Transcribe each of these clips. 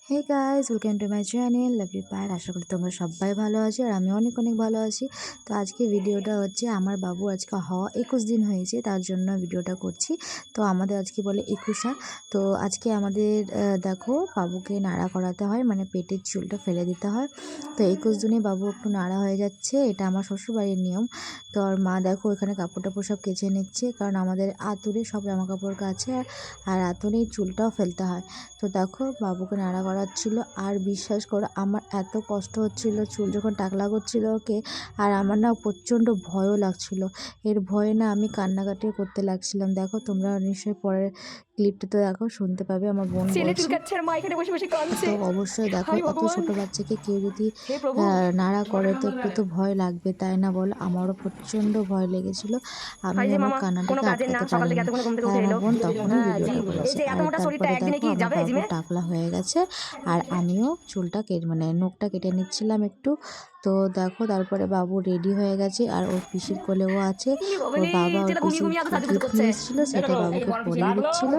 Hey guys, welcome to my channel lovely Payel. আশা করি তোমরা সবাই ভালো আছো আর আমি অনেক অনেক ভালো আছি। তো আজকে ভিডিওটা হচ্ছে আমার বাবু আজকে হওয়া 21 দিন হয়েছে, তার জন্য ভিডিওটা করছি। তো আমাদের আজকে বলে একুশা। তো আজকে আমাদের দেখো বাবুকে নাড়া করাতে হয়, মানে পেটের চুলটা ফেলে দিতে হয়। তো 21 দিনে বাবু একটু নাড়া হয়ে যাচ্ছে, এটা আমার শ্বশুরবাড়ির নিয়ম। তো আর মা দেখো এখানে কাপড় টাপড় সব কেচে নিচ্ছে, কারণ আমাদের আতুরে সব জামা কাপড় কাছে আর আতুরেই চুলটাও ফেলতে হয়। তো দেখো বাবুকে নাড়া করাচ্ছিল, আর বিশ্বাস করো আমার এত কষ্ট হচ্ছিল চুল যখন টাকলা করছিল ওকে, আর আমার না প্রচণ্ড ভয়ও লাগছিল। এর ভয়ে না আমি কান্নাকাটিও করতে লাগছিলাম। দেখো তোমরা নিশ্চয়ই পরের ক্লিপটাতে দেখো শুনতে পাবে আমার বোন বলছে। তো অবশ্যই দেখো এত ছোট বাচ্চাকে কেউ যদি নাড়া করে তো একটু তো ভয় লাগবে, তাই না বলো? আমারও প্রচণ্ড ভয় লেগেছিল, আমি আমার কান্নাটাকে আটকাতে পারিনি। তাই আমার বোন তখনই ভিডিওটা করেছে। আর তারপরে দেখো আমার বাবু টাকলা হয়ে গেছে, আর আমিও চুলটা মানে নখটা কেটে নিচ্ছিলাম একটু। তো দেখো তারপরে বাবু রেডি হয়ে গেছে, আর ওর পিসির কোলেও আছে। ওর বাবা ওর পিসির গিফট নিয়ে এসেছিলো, সেটা বাবুকে পরিয়ে দিচ্ছিল।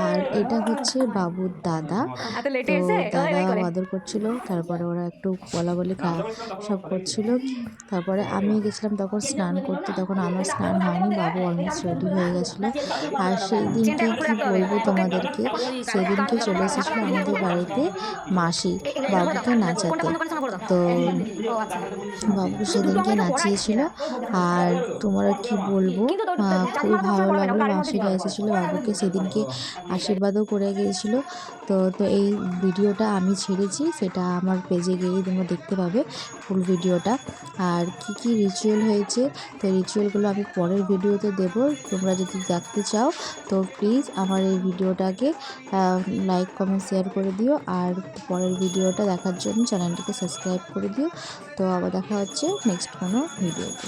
আর এটা হচ্ছে বাবুর দাদা। তো দাদা আদর করছিল, তারপরে ওরা একটু বলা বলি সব করছিল। তারপরে আমি গেছিলাম তখন স্নান করতে, তখন আমার স্নান হয়নি, বাবু অলমোস্ট রেডি হয়ে গেছিলো। আর সেই দিনকে কি বলবো তোমাদেরকে, সেদিনকে চলে এসেছিলো আমাদের বাড়িতে মাসি বাবুকে নাচাতে। তো বাবুকে সেদিনকে নাচিয়েছিল, আর তোমরা কি বলবো, খুবই ভালো লাগলো। মাসিরা এসেছিলো, বাবুকে সেদিনকে আশীর্বাদও করে গিয়েছিলো। তো এই ভিডিওটা আমি ছেড়েছি, সেটা আমার পেজে গিয়েই তোমরা দেখতে পাবে ফুল ভিডিওটা। আর কি কি রিচুয়াল হয়েছে, তো রিচুয়ালগুলো আমি পরের ভিডিওতে দেব। তোমরা যদি দেখতে চাও তো প্লিজ আমার এই ভিডিওটাকে লাইক কমেন্ট শেয়ার করে দিও, আর পরের ভিডিওটা দেখার জন্য চ্যানেলটিকে সাবস্ক্রাইব করে দিও। তো আবার দেখা হচ্ছে নেক্সট কোনো ভিডিওতে।